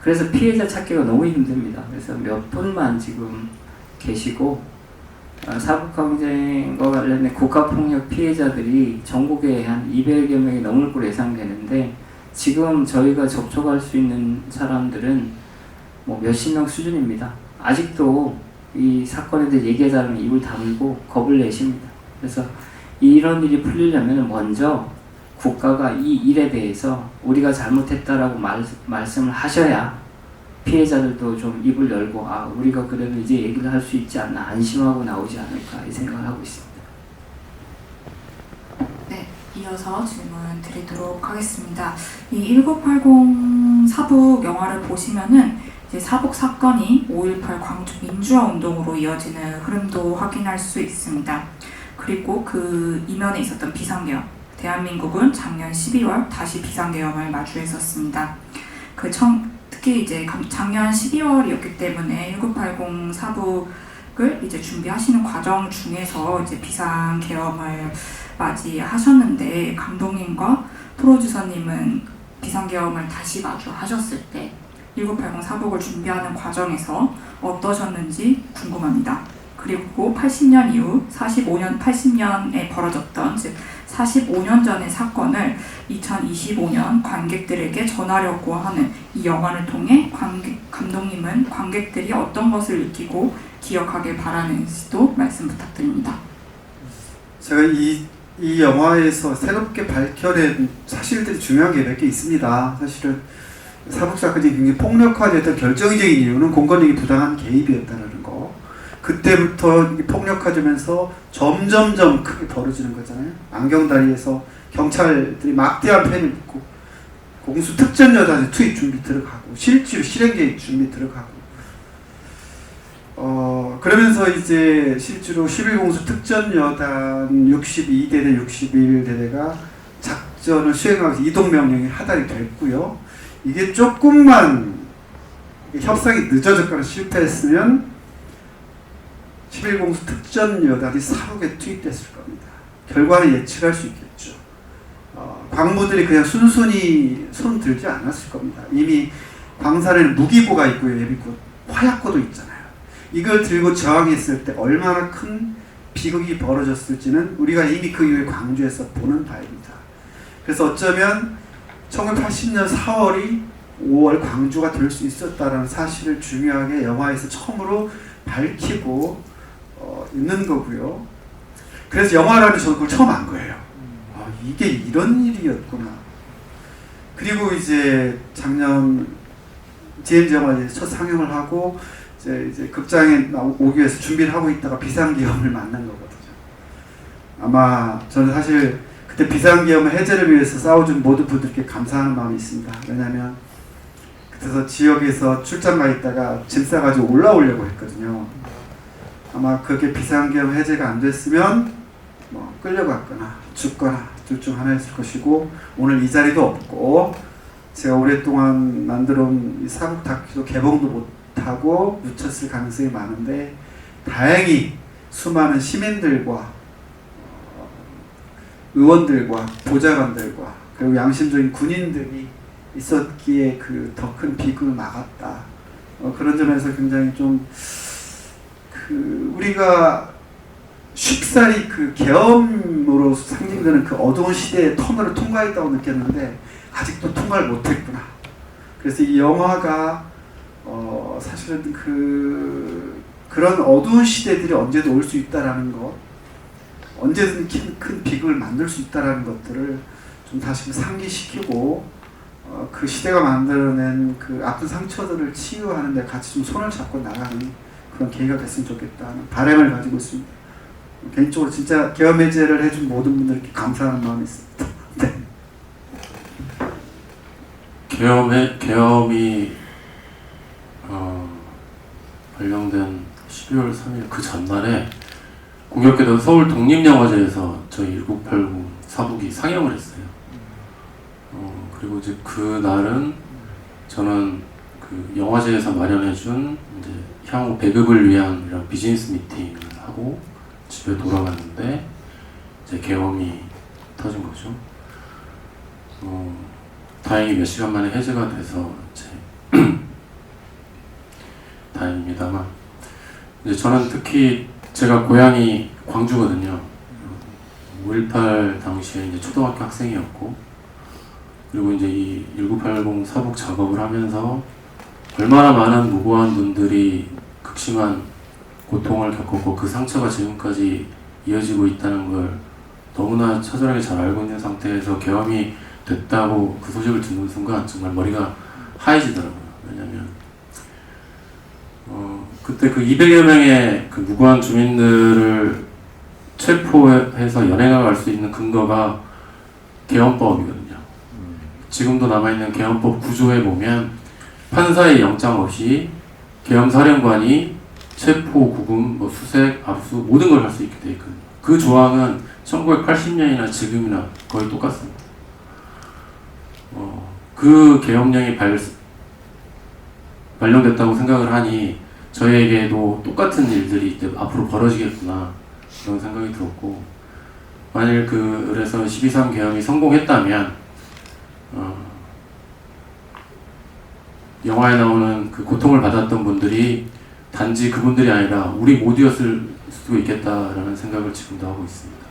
[SPEAKER 3] 그래서 피해자 찾기가 너무 힘듭니다. 그래서 몇 분만 지금 계시고 사북항쟁과 관련된 국가폭력 피해자들이 전국에 한 200여 명이 넘을 걸로 예상되는데 지금 저희가 접촉할 수 있는 사람들은 뭐 몇십 명 수준입니다. 아직도 이 사건에 대해 얘기하자면 입을 다물고 겁을 내십니다. 그래서 이런 일이 풀리려면 먼저 국가가 이 일에 대해서 우리가 잘못했다라고 말씀을 하셔야 피해자들도 좀 입을 열고 우리가 그래도 이제 얘기를 할 수 있지 않나 안심하고 나오지 않을까 이 생각을 하고 있습니다.
[SPEAKER 1] 네, 이어서 질문 드리도록 하겠습니다. 이 1980 사북 영화를 보시면은 이제 사북 사건이 5.18 광주 민주화 운동으로 이어지는 흐름도 확인할 수 있습니다. 그리고 그 이면에 있었던 비상계엄, 대한민국은 작년 12월 다시 비상계엄을 마주했었습니다. 특히 이제 작년 12월이었기 때문에 1980 사북을 이제 준비하시는 과정 중에서 이제 비상계엄을 맞이하셨는데 감독님과 프로듀서님은 비상계엄을 다시 마주하셨을 때 1980 사북을 준비하는 과정에서 어떠셨는지 궁금합니다. 그리고 80년 이후 80년에 벌어졌던 즉 45년 전의 사건을 2025년 관객들에게 전하려고 하는 이 영화를 통해 감독님은 관객들이 어떤 것을 느끼고 기억하길 바라는지도 말씀 부탁드립니다.
[SPEAKER 2] 제가 이 영화에서 새롭게 밝혀낸 사실들이 중요한 게 몇 개 있습니다. 사실은 사북 사건이 굉장히 폭력화됐던 결정적인 이유는 공권력이 부당한 개입이었다는 거. 그때부터 폭력화되면서 점점점 크게 벌어지는 거잖아요. 안경다리에서 경찰들이 막대한 펜을 붙고 공수 특전여단 투입 준비 들어가고 실제로 실행 계획 준비 들어가고 그러면서 이제 실제로 11공수 특전여단 62대대 61대대가 작전을 수행하면서 이동명령이 하달이 됐고요. 이게 조금만 협상이 늦어졌거나 실패했으면 11공수 특전여단이 사북에 투입됐을 겁니다. 결과는 예측할 수 있겠죠. 광부들이 그냥 순순히 손 들지 않았을 겁니다. 이미 광산에는 무기고가 있고요. 예비고, 화약고도 있잖아요. 이걸 들고 저항했을 때 얼마나 큰 비극이 벌어졌을지는 우리가 이미 그 이후에 광주에서 보는 바입니다. 그래서 어쩌면 1980년 4월이 5월 광주가 될 수 있었다는 사실을 중요하게 영화에서 처음으로 밝히고 있는 거고요. 그래서 영화라는 저는 그걸 처음 안 거예요. 이게 이런 일이었구나. 그리고 이제 작년 제임스 영화 첫 상영을 하고 이제 극장에 오기 위해서 준비를 하고 있다가 비상계엄을 만난 거거든요. 아마 저는 사실 그때 비상계엄 해제를 위해서 싸워준 모든 분들께 감사하는 마음이 있습니다. 왜냐하면 그래서 지역에서 출장 가 있다가 짐 싸가지고 올라오려고 했거든요. 아마 그게 비상계엄 해제가 안 됐으면 뭐 끌려갔거나 죽거나 둘 중 하나였을 것이고 오늘 이 자리도 없고 제가 오랫동안 만들어온 이 사북 다큐도 개봉도 못하고 묻혔을 가능성이 많은데 다행히 수많은 시민들과 의원들과 보좌관들과 그리고 양심적인 군인들이 있었기에 그 더 큰 비극을 막았다. 그런 점에서 굉장히 좀 우리가 쉽사리 그 계엄으로 상징되는 그 어두운 시대의 터널을 통과했다고 느꼈는데 아직도 통과를 못했구나. 그래서 이 영화가 사실은 그런 어두운 시대들이 언제든 올 수 있다라는 것, 언제든 큰 비극을 만들 수 있다라는 것들을 좀 다시 상기시키고 그 시대가 만들어낸 그 아픈 상처들을 치유하는 데 같이 좀 손을 잡고 나가는 그런 계기가 됐으면 좋겠다는 바람을 가지고 있습니다. 개인적으로 진짜 계엄 해제를 해준 모든 분들께 감사하는 마음이 있습니다. 네.
[SPEAKER 4] 계엄이 발령된 12월 3일 그 전날에 공교롭게도 서울 독립영화제에서 저희 1980 사북이 상영을 했어요. 그리고 이제 그 날은 저는 그 영화제에서 마련해준 이제 향후 배급을 위한 이런 비즈니스 미팅을 하고 집에 돌아갔는데 이제 계엄이 터진 거죠. 다행히 몇 시간 만에 해제가 돼서 이제 다행입니다만 이제 저는 특히 제가 고향이 광주거든요. 5.18 당시에 이제 초등학교 학생이었고 그리고 이제 이 1980 사북 작업을 하면서 얼마나 많은 무고한 분들이 극심한 고통을 겪었고 그 상처가 지금까지 이어지고 있다는 걸 너무나 처절하게 잘 알고 있는 상태에서 계엄이 됐다고 그 소식을 듣는 순간 정말 머리가 하얘지더라고요. 왜냐면 그때 그 200여 명의 그 무고한 주민들을 체포해서 연행을 갈 수 있는 근거가 계엄법이거든요. 지금도 남아있는 계엄법 구조에 보면 판사의 영장 없이 계엄사령관이 체포, 구금, 수색, 압수 모든 걸 할 수 있게 돼 있거든요. 그 조항은 1980년이나 지금이나 거의 똑같습니다. 그 계엄령이 발령됐다고 생각을 하니 저희에게도 똑같은 일들이 이제 앞으로 벌어지겠구나 그런 생각이 들었고 만일 그래서 12.3 계엄이 성공했다면 영화에 나오는 그 고통을 받았던 분들이 단지 그분들이 아니라 우리 모두였을 수도 있겠다라는 생각을 지금도 하고 있습니다.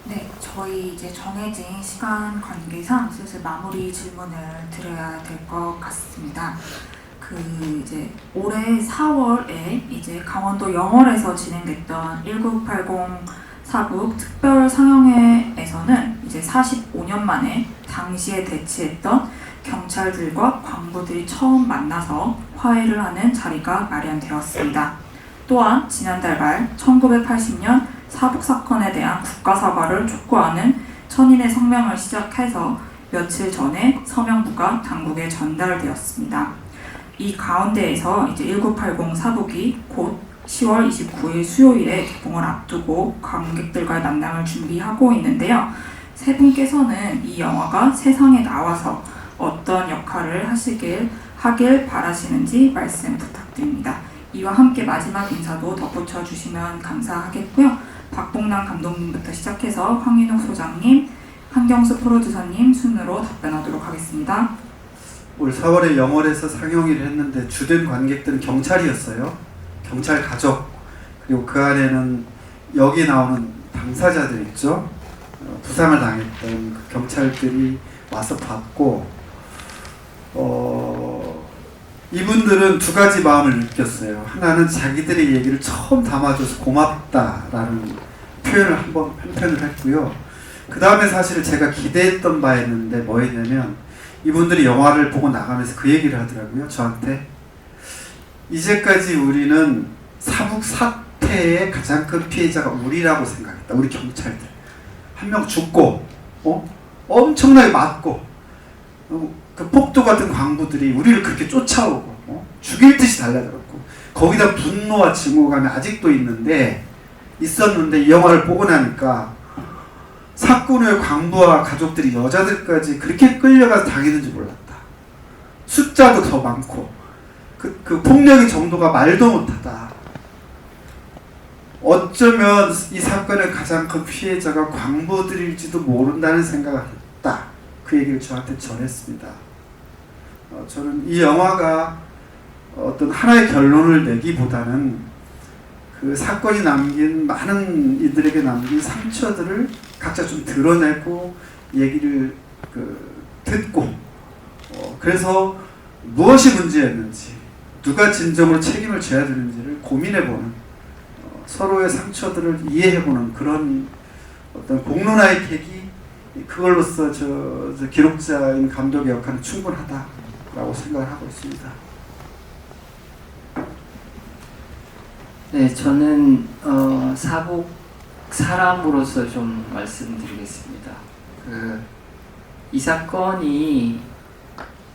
[SPEAKER 1] 네, 저희 이제 정해진 시간 관계상 슬슬 마무리 질문을 드려야 될 것 같습니다. 이제 올해 4월에 이제 강원도 영월에서 진행됐던 1980 사북 특별 상영회에서는 이제 45년 만에 당시에 대치했던 경찰들과 광부들이 처음 만나서 화해를 하는 자리가 마련되었습니다. 또한 지난달 말 1980년 사북 사건에 대한 국가 사과를 촉구하는 천인의 성명을 시작해서 며칠 전에 서명부가 당국에 전달되었습니다. 이 가운데에서 이제 1980 사북이 곧 10월 29일 수요일에 개봉을 앞두고 관객들과의 만남을 준비하고 있는데요. 세 분께서는 이 영화가 세상에 나와서 어떤 역할을 하길 바라시는지 말씀 부탁드립니다. 이와 함께 마지막 인사도 덧붙여 주시면 감사하겠고요. 박봉남 감독님부터 시작해서 황인욱 소장님, 한경수 프로듀서님 순으로 답변하도록 하겠습니다.
[SPEAKER 2] 올 4월에 영월에서 상영회를 했는데 주된 관객들은 경찰이었어요. 경찰 가족 그리고 그 안에는 여기 나오는 당사자들 있죠. 부상을 당했던 그 경찰들이 와서 봤고 이분들은 두 가지 마음을 느꼈어요. 하나는 자기들의 얘기를 처음 담아줘서 고맙다라는 표현을 한편을 했고요. 그 다음에 사실 제가 기대했던 바였는데 뭐였냐면 이분들이 영화를 보고 나가면서 그 얘기를 하더라고요. 저한테 이제까지 우리는 사북 사태의 가장 큰 피해자가 우리라고 생각했다. 우리 경찰들 한 명 죽고 엄청나게 맞고 그 폭도 같은 광부들이 우리를 그렇게 쫓아오고 죽일 듯이 달려들었고 거기다 분노와 증오감이 아직도 있었는데 이 영화를 보고 나니까 사건 후에 광부와 가족들이 여자들까지 그렇게 끌려가서 당했는지 몰랐다. 숫자도 더 많고 그 폭력의 정도가 말도 못하다. 어쩌면 이 사건의 가장 큰 피해자가 광부들일지도 모른다는 생각을 했다. 그 얘기를 저한테 전했습니다. 저는 이 영화가 어떤 하나의 결론을 내기보다는 그 사건이 남긴 많은 이들에게 남긴 상처들을 각자 좀 드러내고 얘기를 듣고 그래서 무엇이 문제였는지 누가 진정으로 책임을 져야 되는지를 고민해보는 서로의 상처들을 이해해보는 그런 어떤 공론화의 계기 그걸로써 저 기록자인 감독의 역할은 충분하다라고 생각을 하고 있습니다.
[SPEAKER 3] 네, 저는 사북 사람으로서 좀 말씀드리겠습니다. 이 사건이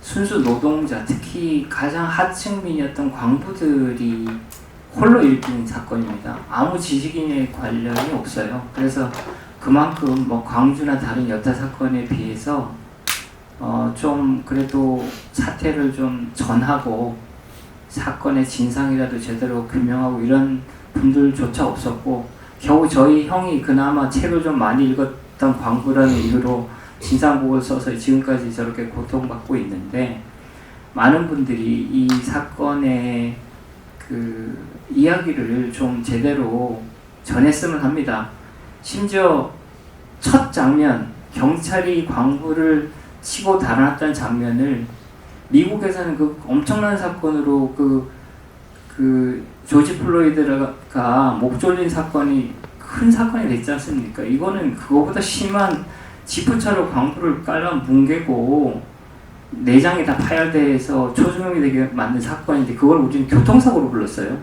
[SPEAKER 3] 순수 노동자, 특히 가장 하층민이었던 광부들이 홀로 일으킨 사건입니다. 아무 지식인의 관련이 없어요. 그래서 그만큼 뭐 광주나 다른 여타 사건에 비해서 좀 그래도 사태를 좀 전하고 사건의 진상이라도 제대로 규명하고 이런 분들조차 없었고, 겨우 저희 형이 그나마 책을 좀 많이 읽었던 광부라는 이유로 진상보고를 써서 지금까지 저렇게 고통받고 있는데, 많은 분들이 이 사건의 그 이야기를 좀 제대로 전했으면 합니다. 심지어 첫 장면, 경찰이 광부를 치고 달아났던 장면을 미국에서는 그 엄청난 사건으로 그 조지 플로이드가 목 졸린 사건이 큰 사건이 됐지 않습니까? 이거는 그거보다 심한 지프차로 광부를 깔아 뭉개고 내장이 다 파열돼서 초중형이 되게 만든 사건인데, 그걸 우리는 교통사고로 불렀어요.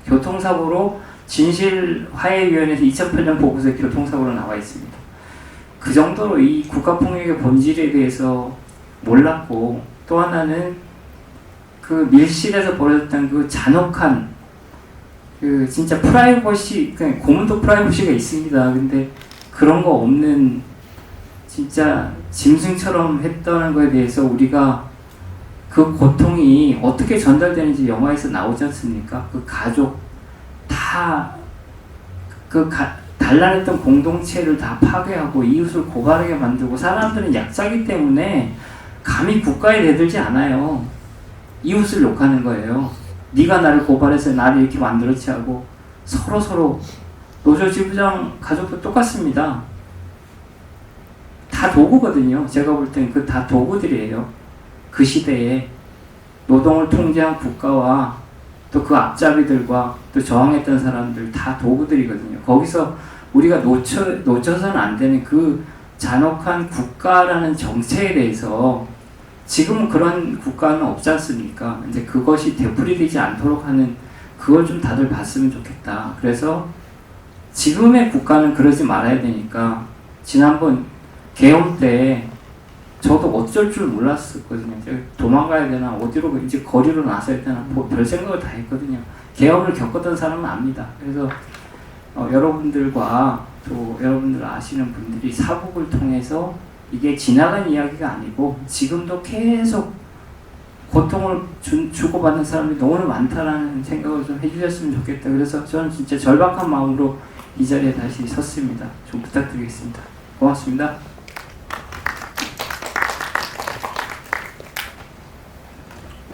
[SPEAKER 3] 교통사고로 진실화해위원회에서 2008년 보고서에 교통사고로 나와 있습니다. 그 정도로 이 국가폭력의 본질에 대해서 몰랐고, 또 하나는 그 밀실에서 벌어졌던 그 잔혹한 그 진짜 프라이버시, 그냥 고문도 프라이버시가 있습니다. 근데 그런 거 없는 진짜 짐승처럼 했다는 거에 대해서 우리가 그 고통이 어떻게 전달되는지 영화에서 나오지 않습니까? 그 가족 다 단란했던 공동체를 다 파괴하고 이웃을 고발하게 만들고, 사람들은 약자기 때문에 감히 국가에 대들지 않아요. 이웃을 욕하는 거예요. 네가 나를 고발해서 나를 이렇게 만들었지 하고 서로 노조 지부장 가족도 똑같습니다. 다 도구거든요. 제가 볼 땐 그 다 도구들이에요. 그 시대에 노동을 통제한 국가와 또 그 앞잡이들과 또 저항했던 사람들 다 도구들이거든요. 거기서 우리가 놓쳐서는 안 되는 그 잔혹한 국가라는 정체에 대해서, 지금은 그런 국가는 없지 않습니까? 이제 그것이 되풀이되지 않도록 하는 그걸 좀 다들 봤으면 좋겠다. 그래서 지금의 국가는 그러지 말아야 되니까, 지난번 계엄 때 저도 어쩔 줄 몰랐었거든요. 도망가야 되나, 어디로 이제 거리로 나서야 되나, 뭐 별 생각을 다 했거든요. 계엄을 겪었던 사람은 압니다. 그래서 여러분들과 또 여러분들 아시는 분들이 사복을 통해서 이게 지나간 이야기가 아니고 지금도 계속 고통을 주고받는 사람들이 너무 많다라는 생각을 좀 해주셨으면 좋겠다. 그래서 저는 진짜 절박한 마음으로 이 자리에 다시 섰습니다. 좀 부탁드리겠습니다. 고맙습니다.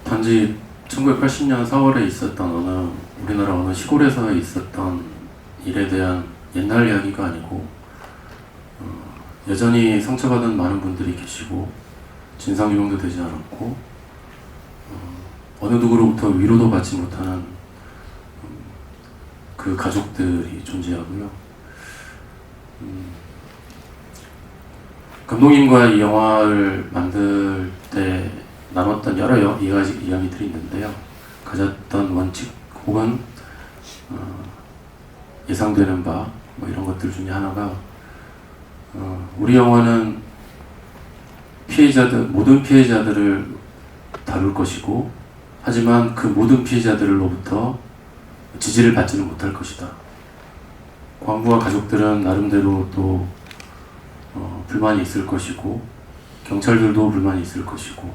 [SPEAKER 4] 단지 1980년 4월에 있었던 우리나라 어느 시골에서 있었던 일에 대한 옛날 이야기가 아니고, 여전히 상처받은 많은 분들이 계시고 진상규명도 되지 않았고, 어느 누구로부터 위로도 받지 못하는 그 가족들이 존재하고요. 감독님과 이 영화를 만들 때 나눴던 여러 이야기들이 있는데요. 가졌던 원칙 혹은 예상되는 바 뭐 이런 것들 중에 하나가, 우리 영화는 모든 피해자들을 다룰 것이고, 하지만 그 모든 피해자들로부터 지지를 받지는 못할 것이다. 광부와 가족들은 나름대로 또 불만이 있을 것이고, 경찰들도 불만이 있을 것이고,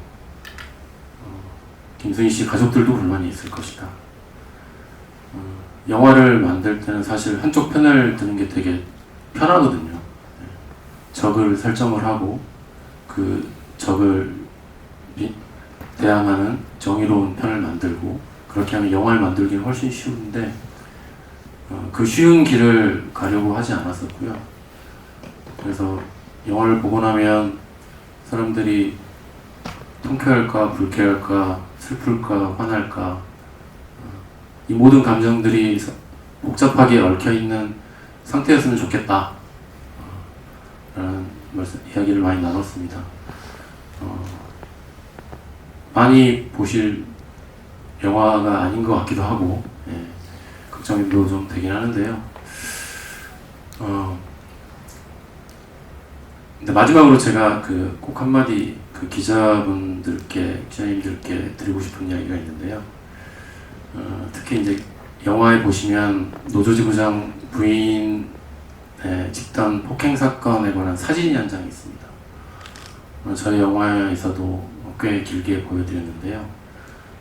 [SPEAKER 4] 김승희 씨 가족들도 불만이 있을 것이다. 영화를 만들 때는 사실 한쪽 편을 드는 게 되게 편하거든요. 적을 설정을 하고 그 적을 대항하는 정의로운 편을 만들고, 그렇게 하면 영화를 만들기는 훨씬 쉬운데, 그 쉬운 길을 가려고 하지 않았었고요. 그래서 영화를 보고 나면 사람들이 통쾌할까 불쾌할까 슬플까 화날까, 이 모든 감정들이 복잡하게 얽혀있는 상태였으면 좋겠다 라는 이야기를 많이 나눴습니다. 많이 보실 영화가 아닌 것 같기도 하고, 걱정도 좀 되긴 하는데요. 근데 마지막으로 제가 꼭 한마디 기자님들께 드리고 싶은 이야기가 있는데요. 특히 이제 영화에 보시면 노조지부장 부인의 집단 폭행 사건에 관한 사진이 한 장이 있습니다. 저희 영화에서도 꽤 길게 보여드렸는데요.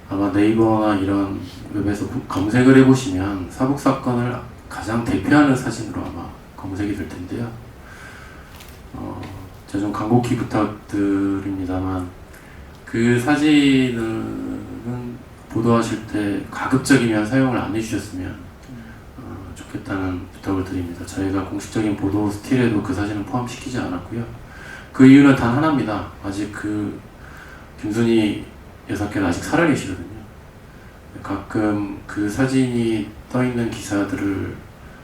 [SPEAKER 4] 아마 네이버나 이런 웹에서 검색을 해보시면 사북 사건을 가장 대표하는 사진으로 아마 검색이 될 텐데요. 제가 좀 간곡히 부탁드립니다만 그 사진은 보도하실 때 가급적이면 사용을 안 해주셨으면 좋겠다는 부탁을 드립니다. 저희가 공식적인 보도 스틸에도 그 사진은 포함시키지 않았고요. 그 이유는 단 하나입니다. 아직 김순희 여사께는 아직 살아계시거든요. 가끔 그 사진이 떠있는 기사들을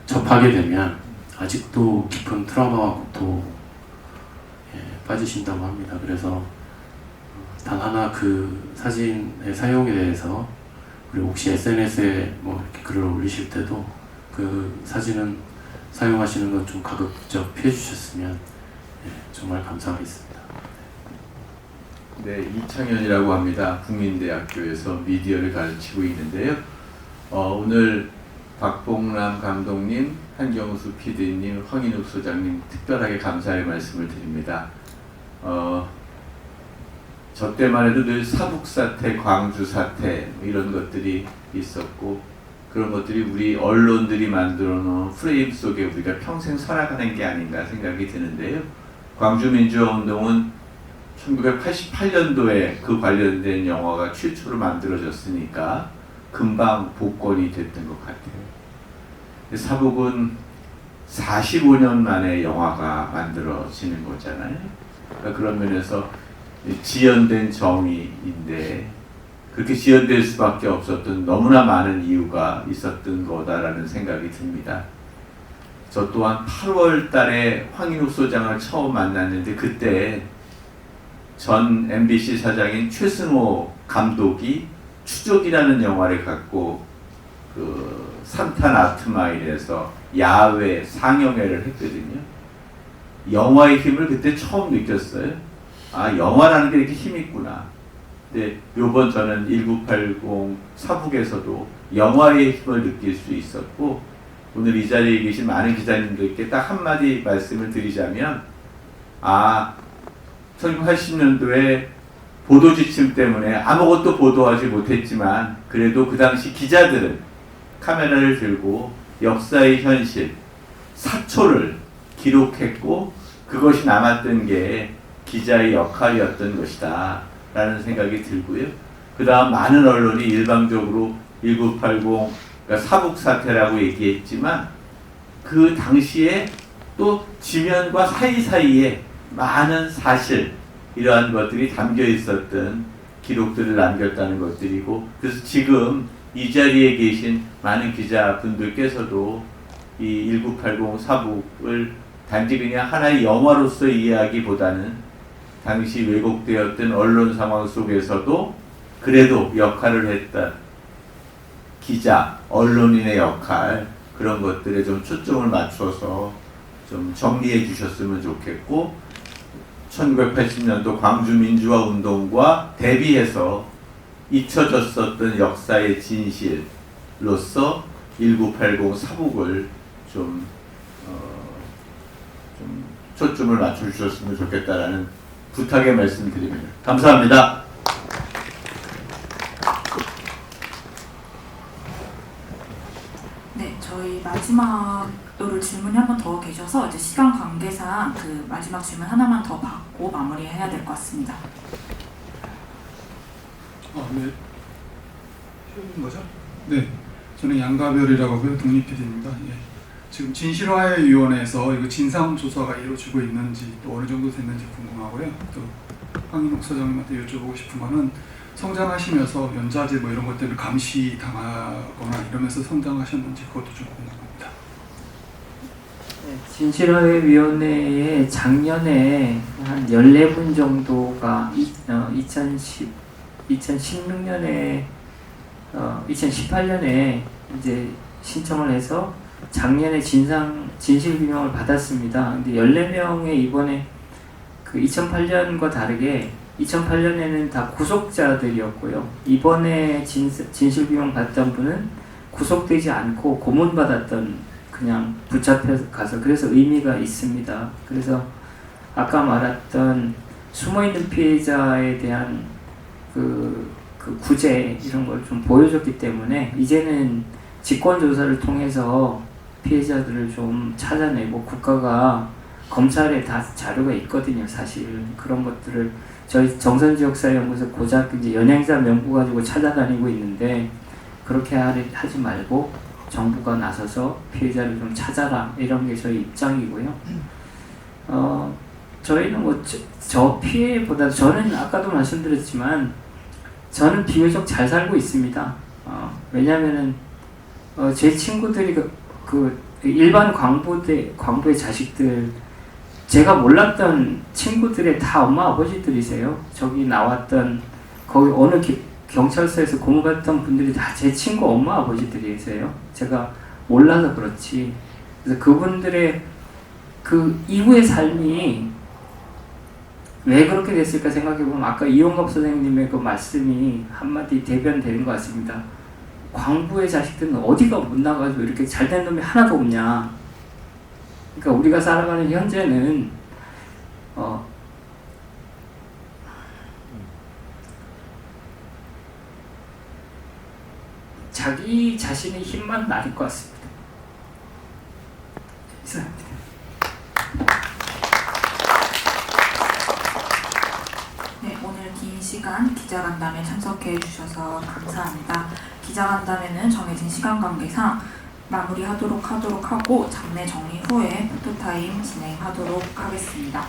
[SPEAKER 4] 접하게 되면 아직도 깊은 트라우마와 고통에 빠지신다고 합니다. 그래서 단 하나 그 사진의 사용에 대해서 그리고 혹시 SNS에 이렇게 글을 올리실 때도 그 사진은 사용하시는 건 좀 가급적 피해 주셨으면 정말 감사하겠습니다.
[SPEAKER 5] 네, 이창현이라고 합니다. 국민대학교에서 미디어를 가르치고 있는데요. 오늘 박봉남 감독님, 한경수 PD님, 황인욱 소장님 특별하게 감사의 말씀을 드립니다. 저 때만 해도 늘 사북 사태, 광주 사태 이런 것들이 있었고 그런 것들이 우리 언론들이 만들어 놓은 프레임 속에 우리가 평생 살아가는 게 아닌가 생각이 드는데요. 광주 민주화 운동은 1988년도에 그 관련된 영화가 최초로 만들어졌으니까 금방 복권이 됐던 것 같아요. 사북은 45년 만에 영화가 만들어지는 거잖아요. 그러니까 그런 면에서 지연된 정의인데 그렇게 지연될 수밖에 없었던 너무나 많은 이유가 있었던 거다라는 생각이 듭니다. 저 또한 8월 달에 황인욱 소장을 처음 만났는데 그때 전 MBC 사장인 최승호 감독이 추적이라는 영화를 갖고 산탄 아트마일에서 야외 상영회를 했거든요. 영화의 힘을 그때 처음 느꼈어요. 아, 영화라는 게 이렇게 힘이 있구나. 근데 요번 저는 1980 사북에서도 영화의 힘을 느낄 수 있었고 오늘 이 자리에 계신 많은 기자님들께 딱 한마디 말씀을 드리자면 1980년도에 보도 지침 때문에 아무것도 보도하지 못했지만 그래도 그 당시 기자들은 카메라를 들고 역사의 현실, 사초를 기록했고 그것이 남았던 게 기자의 역할이었던 것이다 라는 생각이 들고요. 그 다음 많은 언론이 일방적으로 1980 그러니까 사북 사태라고 얘기했지만 그 당시에 또 지면과 사이사이에 많은 사실 이러한 것들이 담겨 있었던 기록들을 남겼다는 것들이고 그래서 지금 이 자리에 계신 많은 기자분들께서도 이 1980 사북을 단지 그냥 하나의 영화로서 이해하기보다는 당시 왜곡되었던 언론 상황 속에서도 그래도 역할을 했던 기자, 언론인의 역할 그런 것들에 좀 초점을 맞춰서 좀 정리해 주셨으면 좋겠고 1980년도 광주 민주화 운동과 대비해서 잊혀졌었던 역사의 진실로서 1980 사북을 좀 초점을 맞춰주셨으면 좋겠다라는 부탁의 말씀드립니다. 감사합니다.
[SPEAKER 1] 네, 저희 마지막으로 질문이 한 번 더 계셔서 이제 시간 관계상 그 마지막 질문 하나만 더 받고 마무리해야 될 것 같습니다.
[SPEAKER 6] 네. 쉬운 거죠? 네. 저는 양가별이라고 하고요. 독립PD입니다. 예. 지금 진실화해위원회에서 이거 진상조사가 이루어지고 있는지 또 어느 정도 됐는지 궁금하고요. 또 황인욱 소장님한테 여쭤보고 싶은 거는 성장하시면서 연좌제 이런 것 때문에 감시당하거나 이러면서 성장하셨는지 그것도 좀 궁금합니다.
[SPEAKER 3] 진실화해위원회에 작년에 한 14분 정도가 2016년에 2018년에 이제 신청을 해서 작년에 진실규명을 받았습니다. 근데 14명의 이번에 그 2008년과 다르게 2008년에는 다 구속자들이었고요. 이번에 진실규명 받던 분은 구속되지 않고 고문받았던, 그냥 붙잡혀 가서, 그래서 의미가 있습니다. 그래서 아까 말했던 숨어있는 피해자에 대한 그 구제 이런 걸 좀 보여줬기 때문에 이제는 직권조사를 통해서 피해자들을 좀 찾아내고, 국가가 검찰에 다 자료가 있거든요. 사실 그런 것들을 저희 정선지역사연구소 고작 이제 연행자 명부 가지고 찾아다니고 있는데, 그렇게 하지 말고 정부가 나서서 피해자를 좀 찾아라, 이런 게 저희 입장이고요. 저희는 뭐 저 피해보다, 저는 아까도 말씀드렸지만 저는 비교적 잘 살고 있습니다. 왜냐면은 제 친구들이 그 일반 광부의 자식들, 제가 몰랐던 친구들의 다 엄마 아버지들이세요. 저기 나왔던 거기 어느 경찰서에서 고문받던 분들이 다 제 친구 엄마 아버지들이세요. 제가 몰라서 그렇지. 그래서 그분들의 그 이후의 삶이 왜 그렇게 됐을까 생각해보면 아까 이용갑 선생님의 그 말씀이 한마디 대변되는 것 같습니다. 광부의 자식들은 어디가 못 나가서 이렇게 잘된 놈이 하나도 없냐. 그러니까 우리가 살아가는 현재는 자기 자신의 힘만 나릴 것 같습니다. 이상입니다.
[SPEAKER 1] 네, 오늘 긴 시간 기자간담회 참석해 주셔서 감사합니다. 기자간담회는 정해진 시간 관계상 마무리하도록 하고 장례 정리 후에 포토타임 진행하도록 하겠습니다.